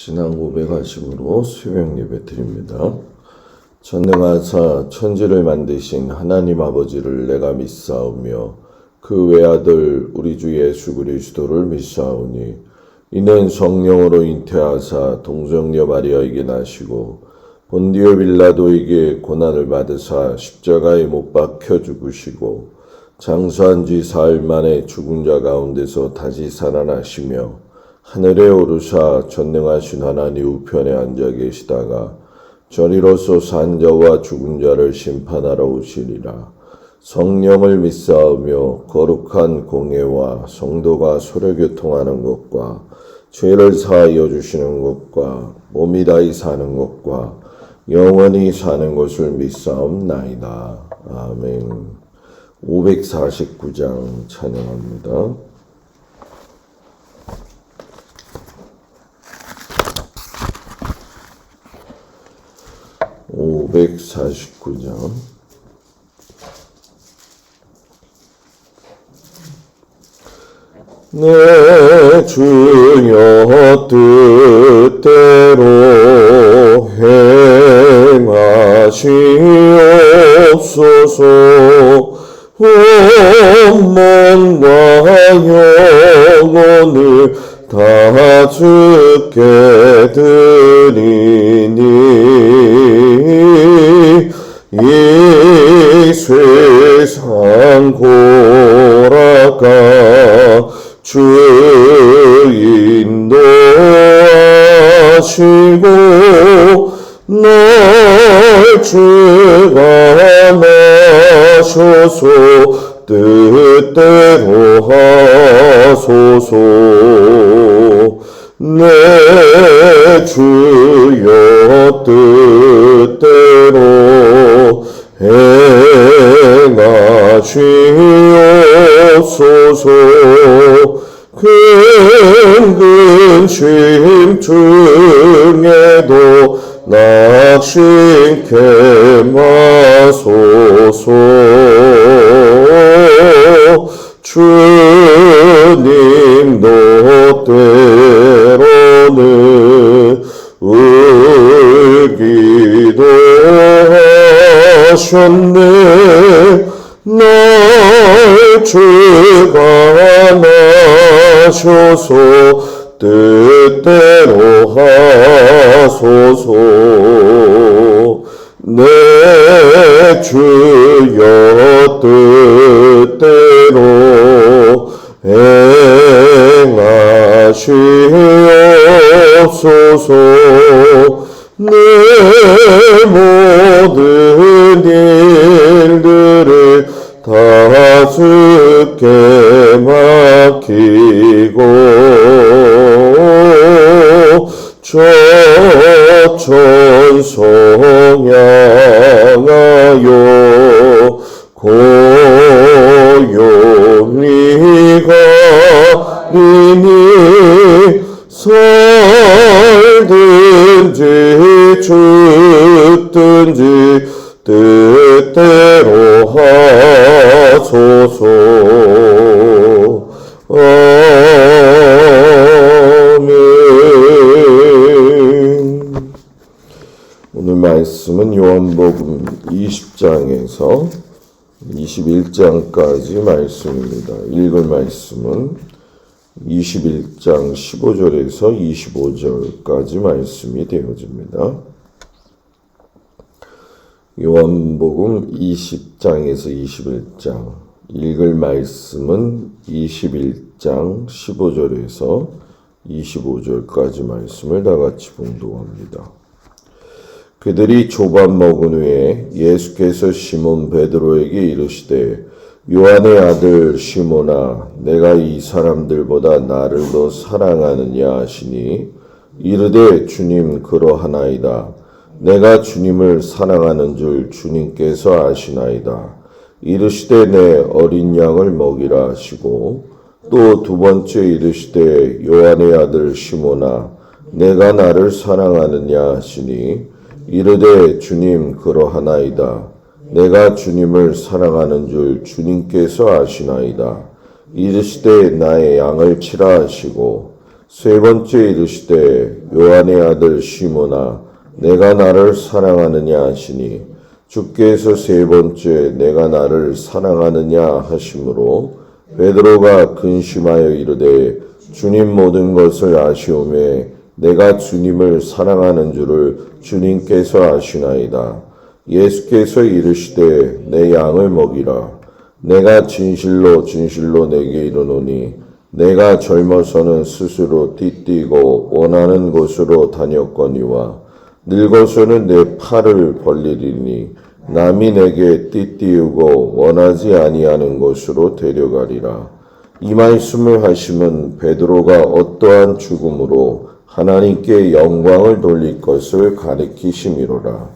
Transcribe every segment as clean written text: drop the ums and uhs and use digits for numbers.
신앙 고백하심으로 새벽 예배 드립니다. 전능하사 천지를 만드신 하나님 아버지를 내가 믿사오며 그 외아들 우리 주 예수 그리스도를 믿사오니 이는 성령으로 잉태하사 동정녀 마리아에게 나시고 본디오 빌라도에게 고난을 받으사 십자가에 못 박혀 죽으시고 장사한 지 사흘 만에 죽은 자 가운데서 다시 살아나시며 하늘에 오르사 전능하신 하나님 우편에 앉아 계시다가 저리로서 산 자와 죽은 자를 심판하러 오시리라. 성령을 믿사오며 거룩한 공예와 성도가 소려교통하는 것과 죄를 사하여 주시는 것과 몸이 다히 사는 것과 영원히 사는 것을 믿사옵나이다. 아멘. 549장 찬양합니다. 내 주여 뜻대로 행하시옵소서. 원망과 영혼을 다 주께 드리니 이 세상 고라가 주 인도하시고 날 주관하셔서 뜻대로 하소서. 내 주여 뜻대로 행하시옵소서. 큰 근심 중에도 낙심케 마소서. 주님도 때로는 울기도 하셨네. 날 주관하셔서 뜻대로 하소서. 내 주여 뜻대로 행하시옵소서. 내 모든 일들을 다 주께 맡기고 천성 향하여 고요히 가리니 살든지 죽든지 뜻대로 하소서. 아멘. 오늘 말씀은 요한복음 20장에서 21장까지 말씀입니다. 읽을 말씀은 21장 15절에서 25절까지 말씀이 되어집니다. 요한복음 20장에서 21장 읽을 말씀은 21장 15절에서 25절까지 말씀을 다 같이 봉독합니다. 그들이 조밥 먹은 후에 예수께서 시몬 베드로에게 이르시되 요한의 아들 시몬아 내가 이 사람들보다 나를 더 사랑하느냐 하시니 이르되 주님 그러하나이다. 내가 주님을 사랑하는 줄 주님께서 아시나이다. 이르시되 내 어린 양을 먹이라 하시고 또 두 번째 이르시되 요한의 아들 시몬아 내가 나를 사랑하느냐 하시니 이르되 주님 그러하나이다. 내가 주님을 사랑하는 줄 주님께서 아시나이다. 이르시되 나의 양을 치라 하시고 세 번째 이르시되 요한의 아들 시몬아 내가 나를 사랑하느냐 하시니 주께서 세 번째 내가 나를 사랑하느냐 하심으로 베드로가 근심하여 이르되 주님 모든 것을 아시오매 내가 주님을 사랑하는 줄을 주님께서 아시나이다. 예수께서 이르시되 내 양을 먹이라. 내가 진실로 진실로 내게 이르노니 내가 젊어서는 스스로 띠띠고 원하는 곳으로 다녔거니와 늙어서는 내 팔을 벌리리니 남이 내게 띠띠우고 원하지 아니하는 곳으로 데려가리라. 이 말씀을 하시면 베드로가 어떠한 죽음으로 하나님께 영광을 돌릴 것을 가리키심이로라.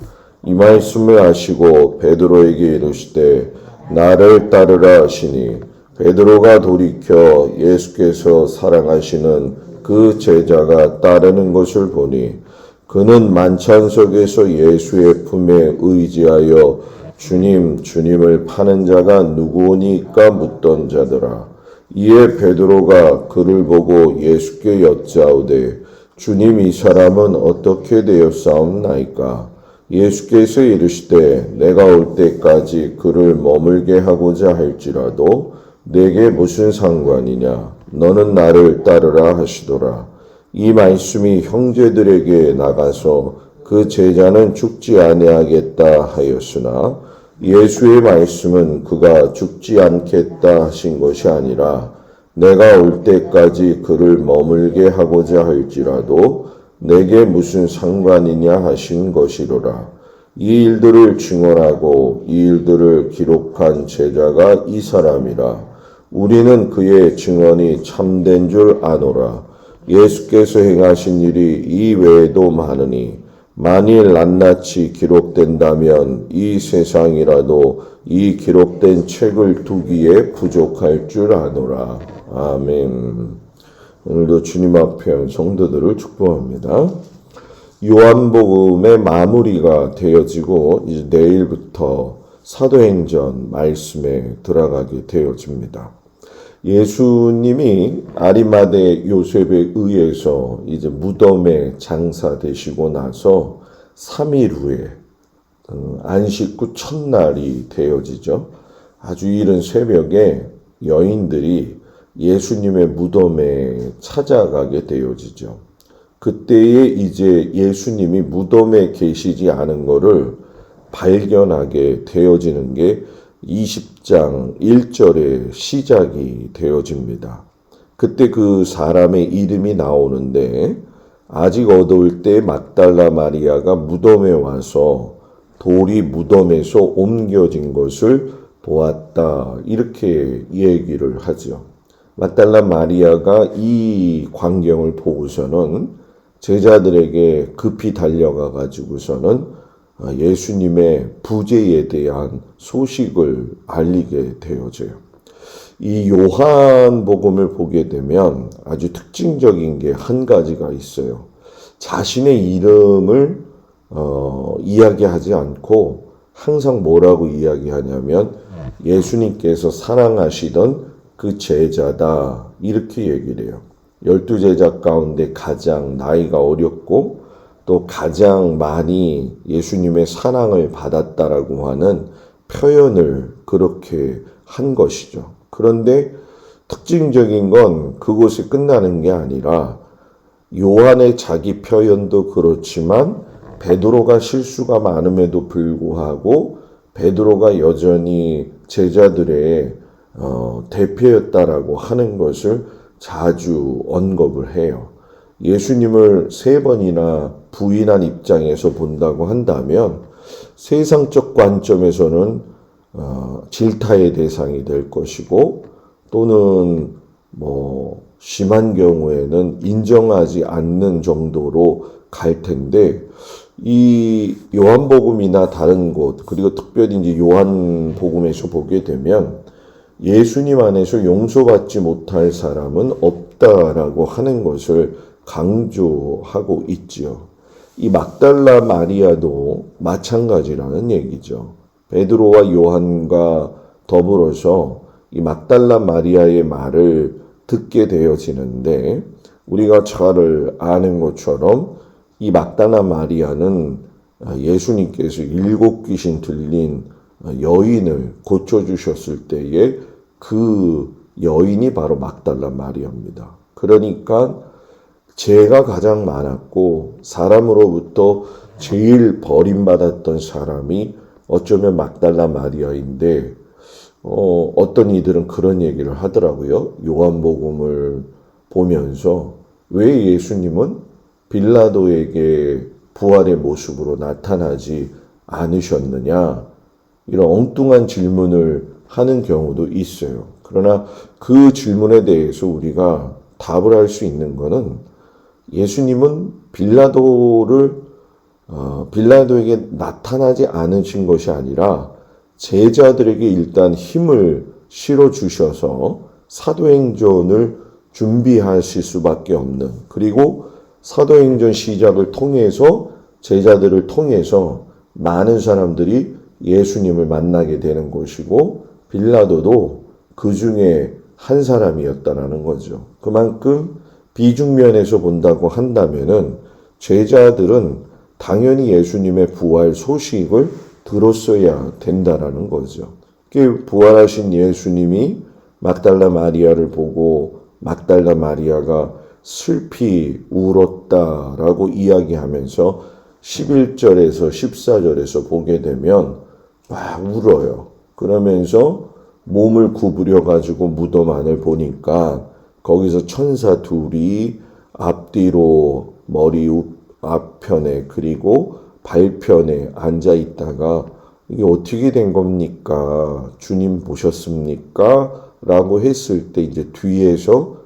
이 말씀을 하시고 베드로에게 이르시되 나를 따르라 하시니 베드로가 돌이켜 예수께서 사랑하시는 그 제자가 따르는 것을 보니 그는 만찬석에서 예수의 품에 의지하여 주님, 주님을 파는 자가 누구오니까 묻던 자더라. 이에 베드로가 그를 보고 예수께 여짜오되 주님 이 사람은 어떻게 되었사옵나이까? 예수께서 이르시되 내가 올 때까지 그를 머물게 하고자 할지라도 내게 무슨 상관이냐? 너는 나를 따르라 하시더라. 이 말씀이 형제들에게 나가서 그 제자는 죽지 아니하겠다 하였으나 예수의 말씀은 그가 죽지 않겠다 하신 것이 아니라 내가 올 때까지 그를 머물게 하고자 할지라도 내게 무슨 상관이냐 하신 것이로라. 이 일들을 증언하고 이 일들을 기록한 제자가 이 사람이라. 우리는 그의 증언이 참된 줄 아노라. 예수께서 행하신 일이 이 외에도 많으니 만일 낱낱이 기록된다면 이 세상이라도 이 기록된 책을 두기에 부족할 줄 아노라. 아멘. 오늘도 주님 앞에 성도들을 축복합니다. 요한복음의 마무리가 되어지고 이제 내일부터 사도행전 말씀에 들어가게 되어집니다. 예수님이 아리마대 요셉에 의해서 이제 무덤에 장사되시고 나서 3일 후에 안식 후 첫날이 되어지죠. 아주 이른 새벽에 여인들이 예수님의 무덤에 찾아가게 되어지죠. 그때에 이제 예수님이 무덤에 계시지 않은 것을 발견하게 되어지는 게 20장 1절의 시작이 되어집니다. 그때 그 사람의 이름이 나오는데 아직 어두울 때 막달라 마리아가 무덤에 와서 돌이 무덤에서 옮겨진 것을 보았다. 이렇게 얘기를 하죠. 막달라 마리아가 이 광경을 보고서는 제자들에게 급히 달려가 가지고서는 예수님의 부재에 대한 소식을 알리게 되어져요. 이 요한복음을 보게 되면 아주 특징적인 게 한 가지가 있어요. 자신의 이름을 이야기하지 않고 항상 뭐라고 이야기하냐면 예수님께서 사랑하시던 그 제자다 이렇게 얘기를 해요. 12제자 가운데 가장 나이가 어렸고 또 가장 많이 예수님의 사랑을 받았다라고 하는 표현을 그렇게 한 것이죠. 그런데 특징적인 건 그것이 끝나는 게 아니라 요한의 자기 표현도 그렇지만 베드로가 실수가 많음에도 불구하고 베드로가 여전히 제자들의 대표였다라고 하는 것을 자주 언급을 해요. 예수님을 3번이나 부인한 입장에서 본다고 한다면 세상적 관점에서는 질타의 대상이 될 것이고 또는 심한 경우에는 인정하지 않는 정도로 갈 텐데 이 요한복음이나 다른 곳 그리고 특별히 이제 요한복음에서 보게 되면 예수님 안에서 용서받지 못할 사람은 없다라고 하는 것을 강조하고 있지요. 이 막달라 마리아도 마찬가지라는 얘기죠. 베드로와 요한과 더불어서 이 막달라 마리아의 말을 듣게 되어지는데 우리가 잘 아는 것처럼 이 막달라 마리아는 예수님께서 7 귀신 들린 여인을 고쳐주셨을 때에 그 여인이 바로 막달라 마리아입니다. 그러니까 죄가 가장 많았고 사람으로부터 제일 버림받았던 사람이 어쩌면 막달라 마리아인데 어떤 이들은 그런 얘기를 하더라고요. 요한복음을 보면서 왜 예수님은 빌라도에게 부활의 모습으로 나타나지 않으셨느냐, 이런 엉뚱한 질문을 하는 경우도 있어요. 그러나 그 질문에 대해서 우리가 답을 할 수 있는 것은 예수님은 빌라도에게 나타나지 않으신 것이 아니라 제자들에게 일단 힘을 실어주셔서 사도행전을 준비하실 수밖에 없는, 그리고 사도행전 시작을 통해서 제자들을 통해서 많은 사람들이 예수님을 만나게 되는 것이고 빌라도도 그 중에 한 사람이었다라는 거죠. 그만큼 비중면에서 본다고 한다면은 제자들은 당연히 예수님의 부활 소식을 들었어야 된다라는 거죠. 부활하신 예수님이 막달라 마리아를 보고 막달라 마리아가 슬피 울었다라고 이야기하면서 11절에서 14절에서 보게 되면 막 울어요. 그러면서 몸을 구부려 가지고 무덤 안을 보니까 거기서 천사 둘이 앞뒤로 머리 앞편에 그리고 발편에 앉아 있다가 이게 어떻게 된 겁니까? 주님 보셨습니까? 라고 했을 때 이제 뒤에서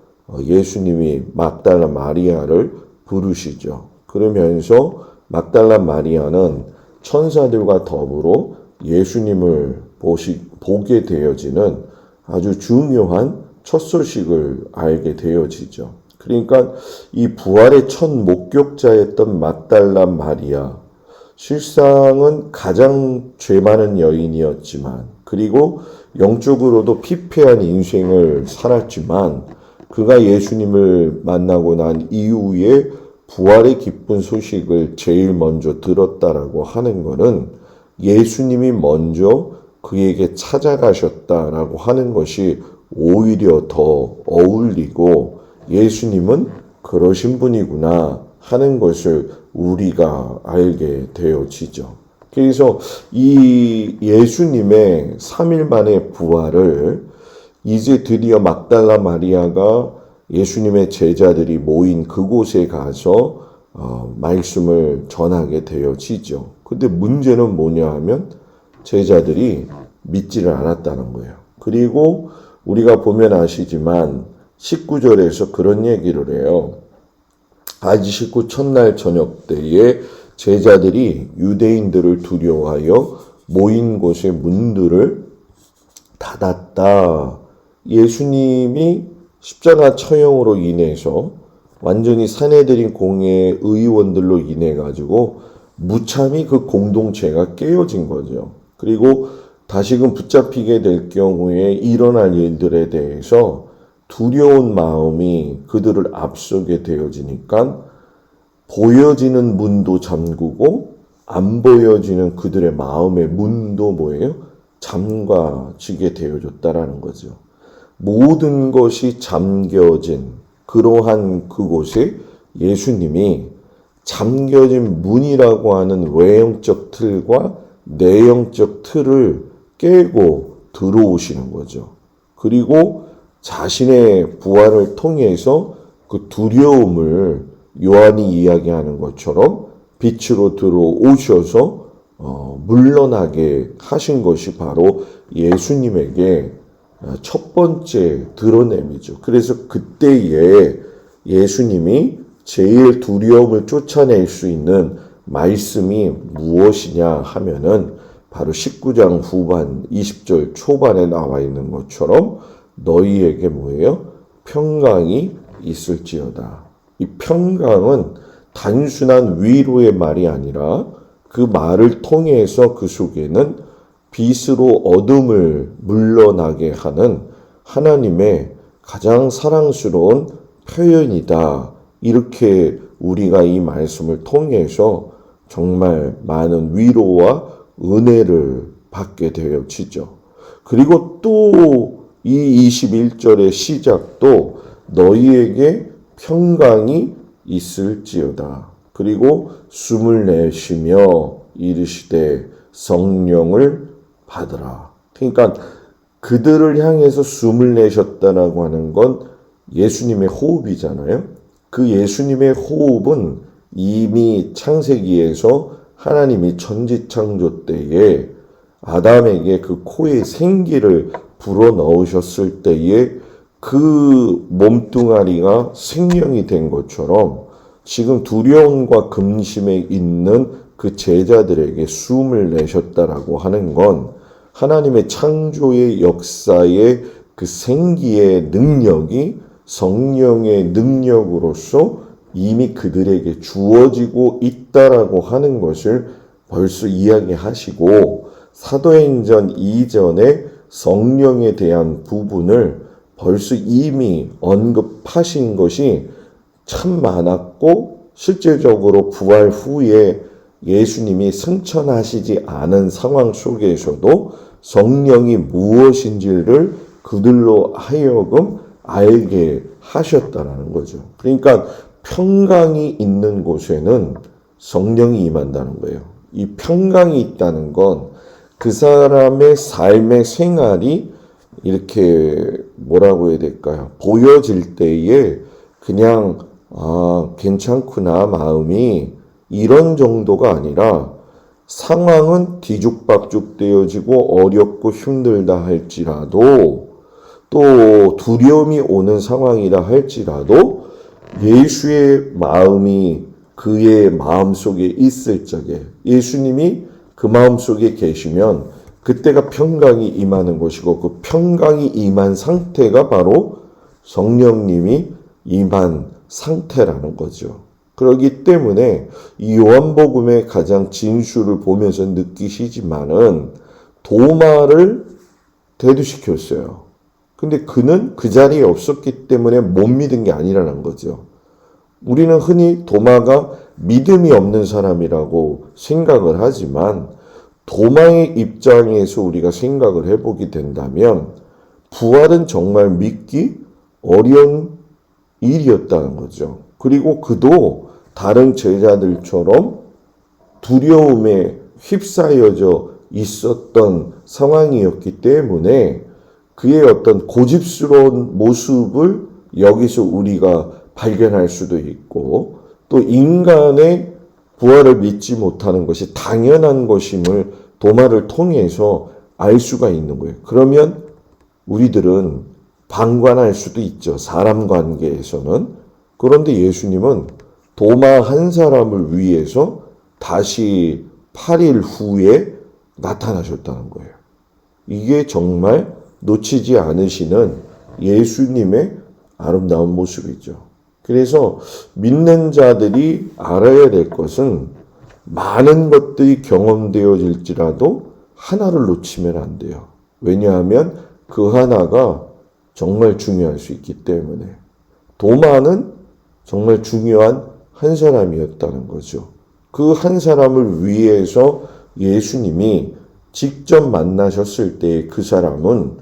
예수님이 막달라 마리아를 부르시죠. 그러면서 막달라 마리아는 천사들과 더불어 예수님을 보게 되어지는 아주 중요한 첫 소식을 알게 되어지죠. 그러니까 이 부활의 첫 목격자였던 막달라 마리아, 실상은 가장 죄 많은 여인이었지만, 그리고 영적으로도 피폐한 인생을 살았지만, 그가 예수님을 만나고 난 이후에 부활의 기쁜 소식을 제일 먼저 들었다라고 하는 것은 예수님이 먼저 그에게 찾아가셨다라고 하는 것이 오히려 더 어울리고 예수님은 그러신 분이구나 하는 것을 우리가 알게 되어지죠. 그래서 이 예수님의 3일 만의 부활을 이제 드디어 막달라 마리아가 예수님의 제자들이 모인 그곳에 가서 말씀을 전하게 되어지죠. 근데 문제는 뭐냐 하면 제자들이 믿지를 않았다는 거예요. 그리고 우리가 보면 아시지만 19절에서 그런 얘기를 해요. 아지식구 첫날 저녁 때에 제자들이 유대인들을 두려워하여 모인 곳의 문들을 닫았다. 예수님이 십자가 처형으로 인해서 완전히 사내들인 공회 의원들로 인해 가지고 무참히 그 공동체가 깨어진 거죠. 그리고 다시금 붙잡히게 될 경우에 일어날 일들에 대해서 두려운 마음이 그들을 앞서게 되어지니까 보여지는 문도 잠그고 안 보여지는 그들의 마음의 문도 뭐예요? 잠가지게 되어졌다라는 거죠. 모든 것이 잠겨진 그러한 그곳에 예수님이 잠겨진 문이라고 하는 외형적 틀과 내형적 틀을 깨고 들어오시는 거죠. 그리고 자신의 부활을 통해서 그 두려움을 요한이 이야기하는 것처럼 빛으로 들어오셔서 물러나게 하신 것이 바로 예수님에게 첫 번째 드러냄이죠. 그래서 그때에 예수님이 제일 두려움을 쫓아낼 수 있는 말씀이 무엇이냐 하면은 바로 19장 후반 20절 초반에 나와 있는 것처럼 너희에게 뭐예요? 평강이 있을지어다. 이 평강은 단순한 위로의 말이 아니라 그 말을 통해서 그 속에는 빛으로 어둠을 물러나게 하는 하나님의 가장 사랑스러운 표현이다. 이렇게 우리가 이 말씀을 통해서 정말 많은 위로와 은혜를 받게 되어지죠. 그리고 또 이 21절의 시작도 너희에게 평강이 있을지어다. 그리고 숨을 내쉬며 이르시되 성령을 받으라. 그러니까 그들을 향해서 숨을 내셨다라고 하는 건 예수님의 호흡이잖아요. 그 예수님의 호흡은 이미 창세기에서 하나님이 천지창조 때에 아담에게 그 코에 생기를 불어넣으셨을 때에 그 몸뚱아리가 생명이 된 것처럼 지금 두려움과 근심에 있는 그 제자들에게 숨을 내셨다라고 하는 건 하나님의 창조의 역사의 그 생기의 능력이 성령의 능력으로서 이미 그들에게 주어지고 있다라고 하는 것을 벌써 이야기하시고 사도행전 이전에 성령에 대한 부분을 벌써 이미 언급하신 것이 참 많았고 실제적으로 부활 후에 예수님이 승천하시지 않은 상황 속에서도 성령이 무엇인지를 그들로 하여금 알게 하셨다라는 거죠. 그러니까 평강이 있는 곳에는 성령이 임한다는 거예요. 이 평강이 있다는 건 그 사람의 삶의 생활이 이렇게 뭐라고 해야 될까요? 보여질 때에 그냥 괜찮구나 마음이 이런 정도가 아니라 상황은 뒤죽박죽 되어지고 어렵고 힘들다 할지라도 또 두려움이 오는 상황이라 할지라도 예수의 마음이 그의 마음속에 있을 적에 예수님이 그 마음속에 계시면 그때가 평강이 임하는 것이고 그 평강이 임한 상태가 바로 성령님이 임한 상태라는 거죠. 그렇기 때문에 이 요한복음의 가장 진수를 보면서 느끼시지만은 도마를 대두시켰어요. 근데 그는 그 자리에 없었기 때문에 못 믿은 게 아니라는 거죠. 우리는 흔히 도마가 믿음이 없는 사람이라고 생각을 하지만 도마의 입장에서 우리가 생각을 해보게 된다면 부활은 정말 믿기 어려운 일이었다는 거죠. 그리고 그도 다른 제자들처럼 두려움에 휩싸여져 있었던 상황이었기 때문에 그의 어떤 고집스러운 모습을 여기서 우리가 발견할 수도 있고 또 인간의 부활을 믿지 못하는 것이 당연한 것임을 도마를 통해서 알 수가 있는 거예요. 그러면 우리들은 방관할 수도 있죠. 사람 관계에서는. 그런데 예수님은 도마 한 사람을 위해서 다시 8일 후에 나타나셨다는 거예요. 이게 정말 놓치지 않으시는 예수님의 아름다운 모습이죠. 그래서 믿는 자들이 알아야 될 것은 많은 것들이 경험되어질지라도 하나를 놓치면 안 돼요. 왜냐하면 그 하나가 정말 중요할 수 있기 때문에. 도마는 정말 중요한 한 사람이었다는 거죠. 그 한 사람을 위해서 예수님이 직접 만나셨을 때 그 사람은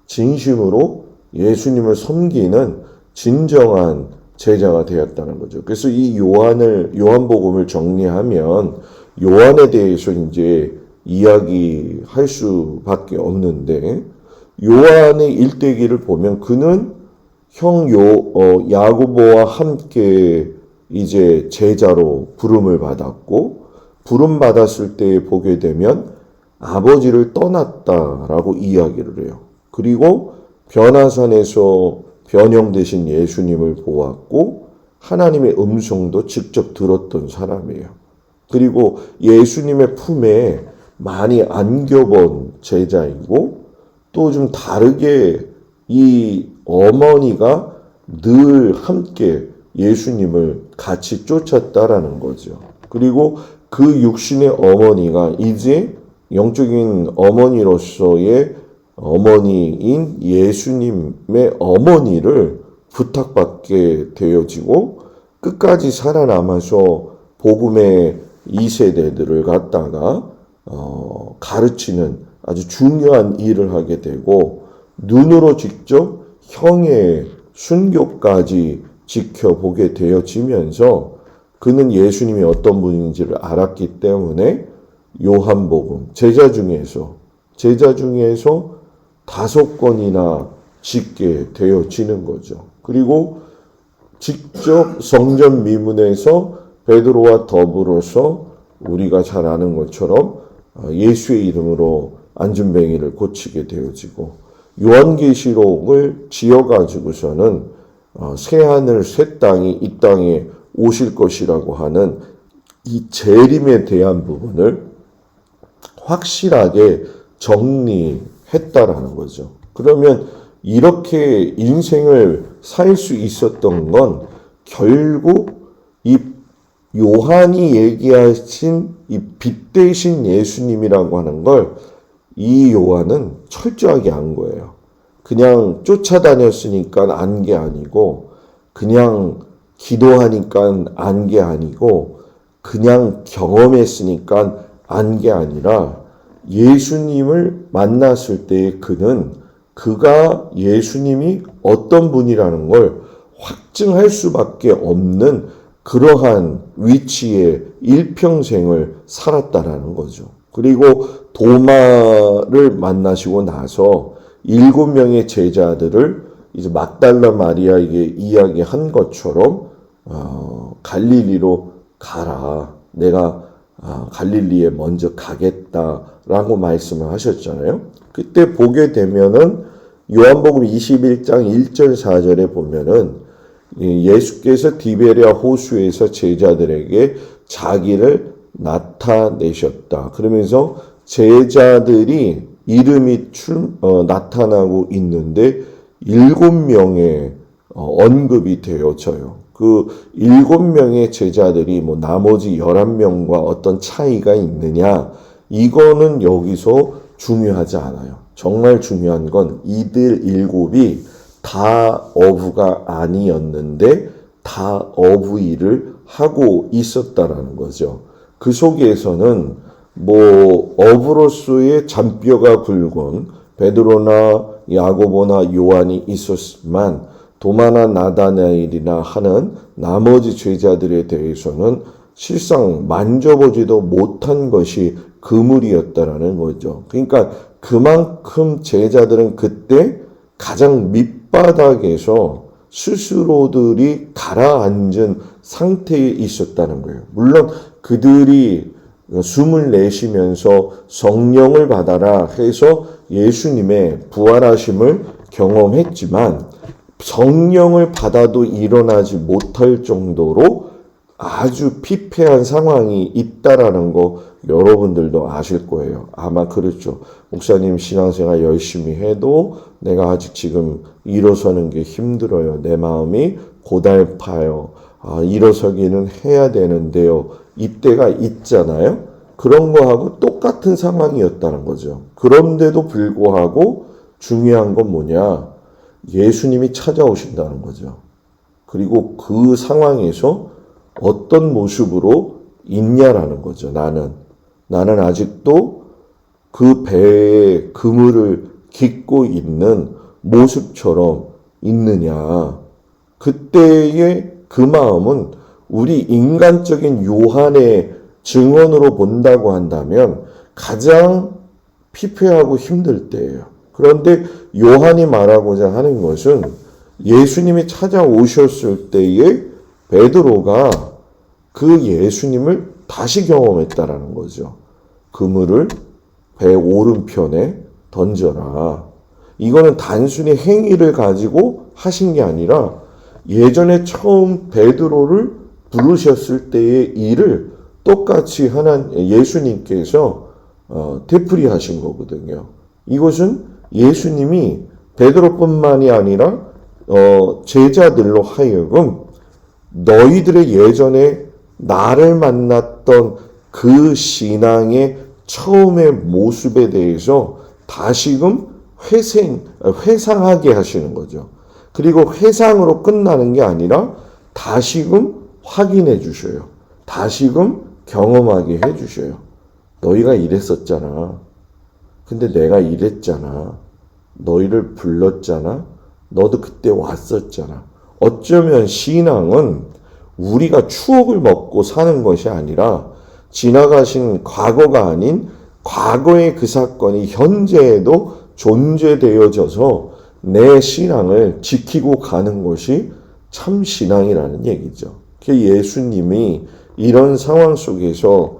진심으로 예수님을 섬기는 진정한 제자가 되었다는 거죠. 그래서 이 요한복음을 정리하면 요한에 대해서 이제 이야기할 수밖에 없는데 요한의 일대기를 보면 그는 야고보와 함께 이제 제자로 부름을 받았고 부름 받았을 때 보게 되면 아버지를 떠났다라고 이야기를 해요. 그리고 변화산에서 변형되신 예수님을 보았고 하나님의 음성도 직접 들었던 사람이에요. 그리고 예수님의 품에 많이 안겨본 제자이고 또 좀 다르게 이 어머니가 늘 함께 예수님을 같이 쫓았다라는 거죠. 그리고 그 육신의 어머니가 이제 영적인 어머니로서의 어머니인 예수님의 어머니를 부탁받게 되어지고 끝까지 살아남아서 복음의 2세대들을 갖다가 가르치는 아주 중요한 일을 하게 되고 눈으로 직접 형의 순교까지 지켜보게 되어지면서 그는 예수님이 어떤 분인지를 알았기 때문에 요한복음 제자 중에서 5권이나 짓게 되어지는 거죠. 그리고 직접 성전 미문에서 베드로와 더불어서 우리가 잘 아는 것처럼 예수의 이름으로 안진뱅이를 고치게 되어지고 요한계시록을 지어가지고서는 새하늘 새 땅이 이 땅에 오실 것이라고 하는 이 재림에 대한 부분을 확실하게 정리했다라는 거죠. 그러면 이렇게 인생을 살 수 있었던 건 결국 이 요한이 얘기하신 이 빛 대신 예수님이라고 하는 걸 이 요한은 철저하게 안 거예요. 그냥 쫓아다녔으니까 안 게 아니고, 그냥 기도하니까 안 게 아니고, 그냥 경험했으니까 안 게 아니라 예수님을 만났을 때 그가 예수님이 어떤 분이라는 걸 확증할 수밖에 없는 그러한 위치에 일평생을 살았다라는 거죠. 그리고 도마를 만나시고 나서 7명의 제자들을 이제 막달라 마리아에게 이야기한 것처럼 갈릴리로 가라. 내가 갈릴리에 먼저 가겠다라고 말씀을 하셨잖아요. 그때 보게 되면은 요한복음 21장 1절 4절에 보면은 예수께서 디베랴 호수에서 제자들에게 자기를 나타내셨다. 그러면서 제자들이 이름이 나타나고 있는데 7명의 언급이 되어져요. 그 7명의 제자들이 나머지 11명과 어떤 차이가 있느냐? 이거는 여기서 중요하지 않아요. 정말 중요한 건 이들 7이 다 어부가 아니었는데 다 어부 일을 하고 있었다라는 거죠. 그 속에서는 어부로서의 잔뼈가 굵은 베드로나 야고보나 요한이 있었지만 도마나 나다나엘이나 하는 나머지 제자들에 대해서는 실상 만져보지도 못한 것이 그물이었다라는 거죠. 그러니까 그만큼 제자들은 그때 가장 밑바닥에서 스스로들이 가라앉은 상태에 있었다는 거예요. 물론 그들이 숨을 내쉬면서 성령을 받아라 해서 예수님의 부활하심을 경험했지만 성령을 받아도 일어나지 못할 정도로 아주 피폐한 상황이 있다라는 거 여러분들도 아실 거예요. 아마 그렇죠. 목사님 신앙생활 열심히 해도 내가 아직 지금 일어서는 게 힘들어요. 내 마음이 고달파요. 일어서기는 해야 되는데요. 이때가 있잖아요. 그런 거하고 똑같은 상황이었다는 거죠. 그런데도 불구하고 중요한 건 뭐냐? 예수님이 찾아오신다는 거죠. 그리고 그 상황에서 어떤 모습으로 있냐라는 거죠. 나는 아직도 그 배에 그물을 깃고 있는 모습처럼 있느냐. 그때의 그 마음은 우리 인간적인 요한의 증언으로 본다고 한다면 가장 피폐하고 힘들 때예요. 그런데 요한이 말하고자 하는 것은 예수님이 찾아오셨을 때에 베드로가 그 예수님을 다시 경험했다라는 거죠. 그물을 배 오른편에 던져라. 이거는 단순히 행위를 가지고 하신 게 아니라 예전에 처음 베드로를 부르셨을 때의 일을 똑같이 예수님께서 되풀이하신 거거든요. 이것은 예수님이 베드로뿐만이 아니라 제자들로 하여금 너희들의 예전에 나를 만났던 그 신앙의 처음의 모습에 대해서 다시금 회상하게 하시는 거죠. 그리고 회상으로 끝나는 게 아니라 다시금 확인해 주셔요. 다시금 경험하게 해 주셔요. 너희가 이랬었잖아. 근데 내가 이랬잖아. 너희를 불렀잖아. 너도 그때 왔었잖아. 어쩌면 신앙은 우리가 추억을 먹고 사는 것이 아니라 지나가신 과거가 아닌 과거의 그 사건이 현재에도 존재되어져서 내 신앙을 지키고 가는 것이 참 신앙이라는 얘기죠. 예수님이 이런 상황 속에서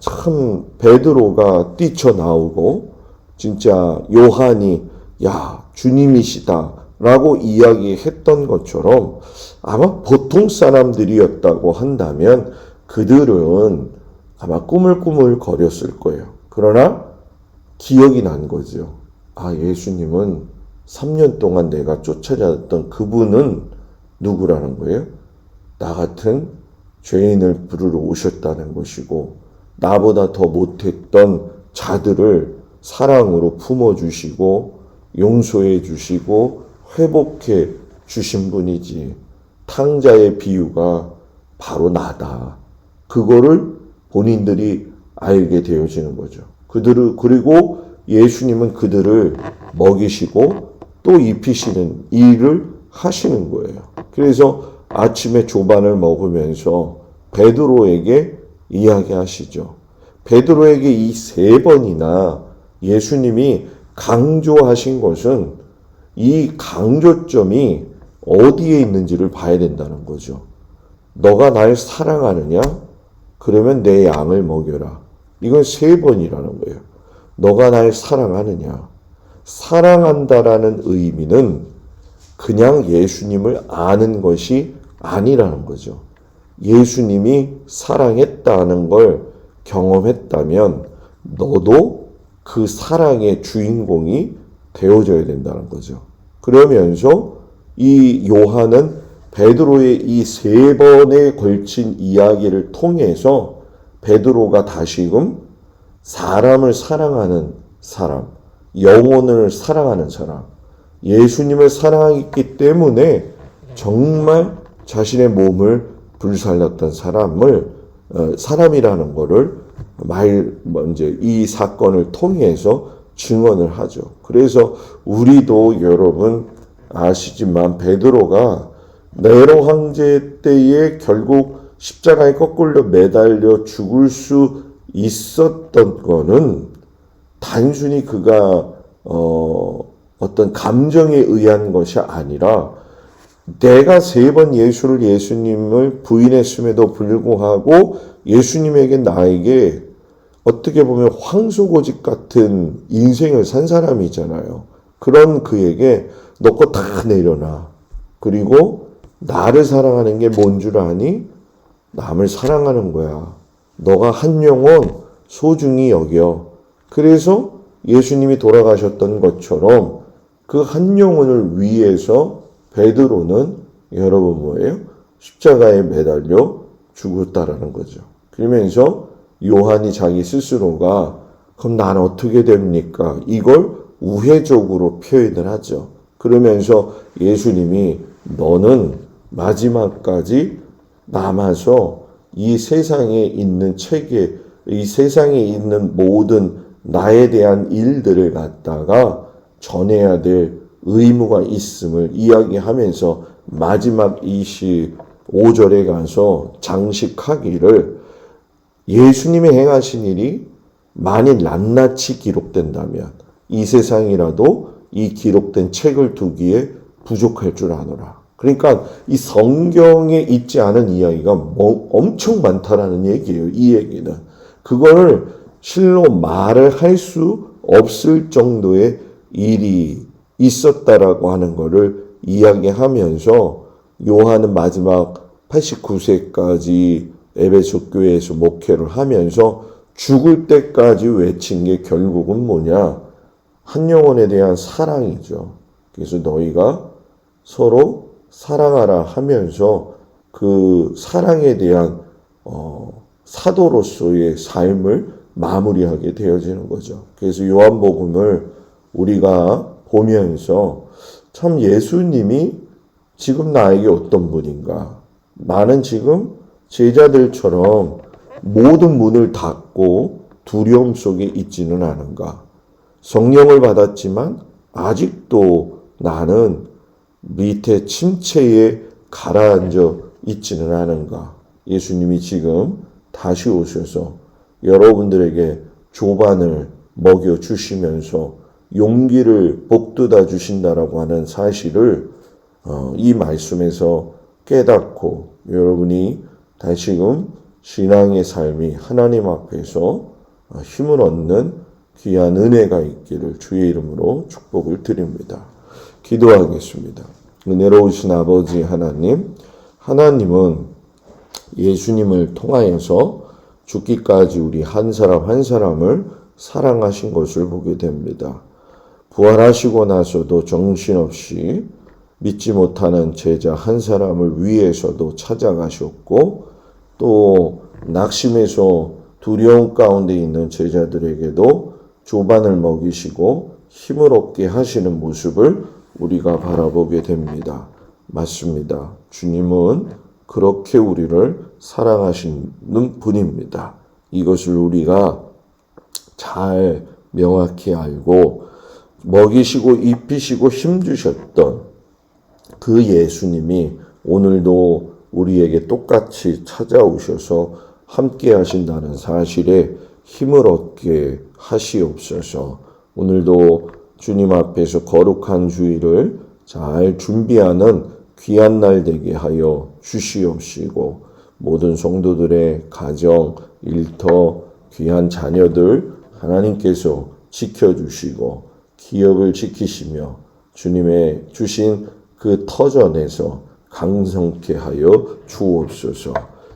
참 베드로가 뛰쳐나오고 진짜 요한이 야 주님이시다 라고 이야기했던 것처럼 아마 보통 사람들이었다고 한다면 그들은 아마 꾸물꾸물 거렸을 거예요. 그러나 기억이 난 거죠. 아, 예수님은 3년 동안 내가 쫓아다녔던 그분은 누구라는 거예요? 나 같은 죄인을 부르러 오셨다는 것이고 나보다 더 못했던 자들을 사랑으로 품어주시고 용서해 주시고 회복해 주신 분이지. 탕자의 비유가 바로 나다. 그거를 본인들이 알게 되어지는 거죠. 그리고 예수님은 그들을 먹이시고 또 입히시는 일을 하시는 거예요. 그래서 아침에 조반을 먹으면서 베드로에게 이야기하시죠. 베드로에게 이 3번이나 예수님이 강조하신 것은 이 강조점이 어디에 있는지를 봐야 된다는 거죠. 너가 날 사랑하느냐? 그러면 내 양을 먹여라. 이건 3번이라는 거예요. 너가 날 사랑하느냐? 사랑한다라는 의미는 그냥 예수님을 아는 것이 아니라는 거죠. 예수님이 사랑했다는 걸 경험했다면 너도 그 사랑의 주인공이 되어져야 된다는 거죠. 그러면서 이 요한은 베드로의 이 3번에 걸친 이야기를 통해서 베드로가 다시금 사람을 사랑하는 사람, 영혼을 사랑하는 사람, 예수님을 사랑했기 때문에 정말 자신의 몸을 불살랐던 사람이라는 것을 먼저 이 사건을 통해서 증언을 하죠. 그래서 우리도 여러분 아시지만 베드로가 네로 황제 때에 결국 십자가에 거꾸로 매달려 죽을 수 있었던 거는 단순히 그가 어떤 감정에 의한 것이 아니라 내가 3번 예수님을 부인했음에도 불구하고 예수님에게 나에게 어떻게 보면 황소고집 같은 인생을 산 사람이잖아요. 그런 그에게 너 거 다 내려놔. 그리고 나를 사랑하는 게 뭔 줄 아니? 남을 사랑하는 거야. 너가 한 영혼 소중히 여겨. 그래서 예수님이 돌아가셨던 것처럼 그 한 영혼을 위해서 베드로는 여러분 뭐예요? 십자가에 매달려 죽었다라는 거죠. 그러면서 요한이 자기 스스로가 그럼 난 어떻게 됩니까? 이걸 우회적으로 표현을 하죠. 그러면서 예수님이 너는 마지막까지 남아서 이 세상에 있는 체계, 이 세상에 있는 모든 나에 대한 일들을 갖다가 전해야 될 의무가 있음을 이야기하면서 마지막 25절에 가서 장식하기를 예수님이 행하신 일이 만일 낱낱이 기록된다면 이 세상이라도 이 기록된 책을 두기에 부족할 줄 아노라. 그러니까 이 성경에 있지 않은 이야기가 엄청 많다라는 얘기예요. 이 얘기는. 그거를 실로 말을 할 수 없을 정도의 일이 있었다라고 하는 것을 이야기하면서 요한은 마지막 89세까지 에베소 교회에서 목회를 하면서 죽을 때까지 외친 게 결국은 뭐냐? 한 영혼에 대한 사랑이죠. 그래서 너희가 서로 사랑하라 하면서 그 사랑에 대한 사도로서의 삶을 마무리하게 되어지는 거죠. 그래서 요한복음을 우리가 보면서 참 예수님이 지금 나에게 어떤 분인가? 나는 지금 제자들처럼 모든 문을 닫고 두려움 속에 있지는 않은가? 성령을 받았지만 아직도 나는 밑에 침체에 가라앉아 있지는 않은가? 예수님이 지금 다시 오셔서 여러분들에게 조반을 먹여주시면서 용기를 북돋아 주신다라고 하는 사실을 이 말씀에서 깨닫고 여러분이 다시금 신앙의 삶이 하나님 앞에서 힘을 얻는 귀한 은혜가 있기를 주의 이름으로 축복을 드립니다. 기도하겠습니다. 은혜로우신 아버지 하나님, 하나님은 예수님을 통하여서 죽기까지 우리 한 사람 한 사람을 사랑하신 것을 보게 됩니다. 부활하시고 나서도 정신없이 믿지 못하는 제자 한 사람을 위해서도 찾아가셨고 또 낙심해서 두려움 가운데 있는 제자들에게도 조반을 먹이시고 힘을 얻게 하시는 모습을 우리가 바라보게 됩니다. 맞습니다. 주님은 그렇게 우리를 사랑하시는 분입니다. 이것을 우리가 잘 명확히 알고 먹이시고 입히시고 힘주셨던 그 예수님이 오늘도 우리에게 똑같이 찾아오셔서 함께 하신다는 사실에 힘을 얻게 하시옵소서. 오늘도 주님 앞에서 거룩한 주일을 잘 준비하는 귀한 날 되게 하여 주시옵시고 모든 성도들의 가정, 일터, 귀한 자녀들 하나님께서 지켜주시고 기업을 지키시며 주님의 주신 그 터전에서 강성케 하여 주옵소서.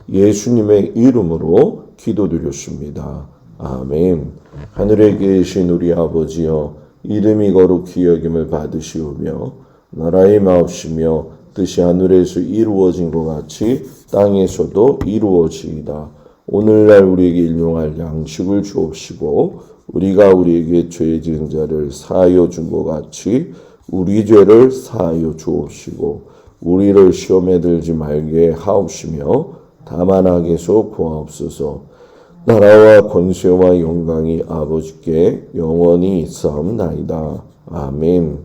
예수님의 이름으로 기도드렸습니다. 아멘. 하늘에 계신 우리 아버지여 이름이 거룩히 여김을 받으시오며 나라의 마옵시며 뜻이 하늘에서 이루어진 것 같이 땅에서도 이루어지이다. 오늘날 우리에게 일용할 양식을 주옵시고 우리가 우리에게 죄 지은 자를 사하여 준 것 같이 우리 죄를 사하여 주옵시고 우리를 시험에 들지 말게 하옵시며 다만 악에서 구하옵소서. 나라와 권세와 영광이 아버지께 영원히 있사옵나이다. 아멘.